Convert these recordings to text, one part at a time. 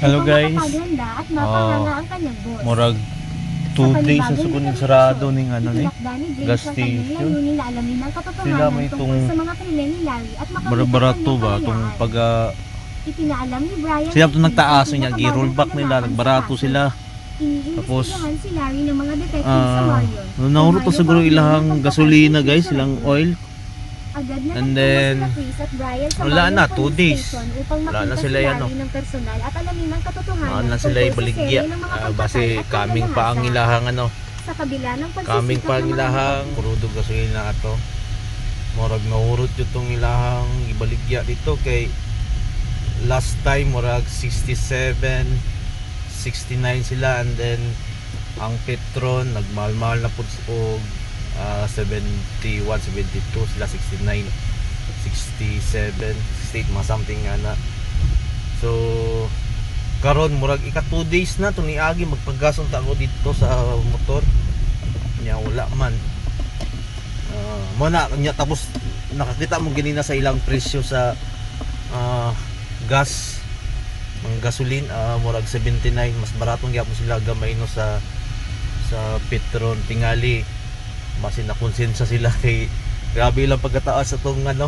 Hello upang guys. makapaganda at mapahanga ang kanyang boss. Murag 2 days sa sugunod sarado ning ano ni Itinakda ni James gas ang kanyang station. layunin na alamin ang Sila katotohanan may tungkol itong sa mga krimen ni Larry at makamit ang barato kanyang ba itong kalayaan. pag Ipinaalam ni Brian sila to Hickey nagtaas ang niya pinakabagong gi-roll back nila kaganapan sa nagbarato kaso. sila. Iniimbestigahan si Larry ng mga detective sa Marion. nahuro to Ohio siguro County ilang ng gasolina pagkakasin guys sa ilang record. oil. Agad na And nagtungo then, sila Chris at Brian sa wala Marion na, Police 2 days. Station upang Wala na makita sila si yan, Larry ng personal at alamin ang katotohanan Na sila tungkol sa ibaligya serye ng mga base pagpatay at kaming pa ang paglalaasa. ilahang ano Sa kabila ng kaming pagsisikap pa ang ng mga ilahang detective, kurudog gasolina ato murag nahurot yung tong ilahang ibaligya dito kay last time murag 67 69 sila and then ang Petron nagmahal-mahal na pud og 71 72 sila 69 67 68 mga something nga na so karon murag ika 2 days na to ni Agi magpagason ta ako dito sa motor nya wala man mo na nya tapos nakakita mo ganina sa ilang presyo sa gas ang gasolin murag 79 mas baratong gyapon sila gamay no sa Petron tingali masin na konsensya sila kay grabe lang pagkataas sa tong ano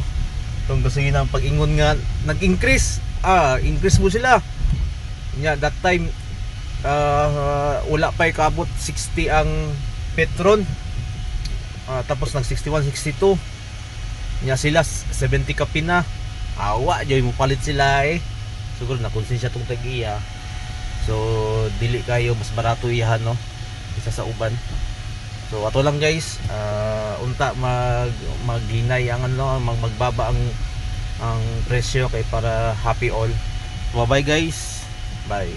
tong gasolina ang pag-ingon nga nag-increase increase mo sila nya that time wala pa ikabot 60 ang Petron tapos nag 61 62 nya sila 70 kapi na awa joy mo palit sila siguro na konsensya tong tag-iya so dili kayo mas barato iyahan no isa sa uban so ato lang guys unta maghinay ang ano magbaba ang presyo kay para happy all bye bye guys bye.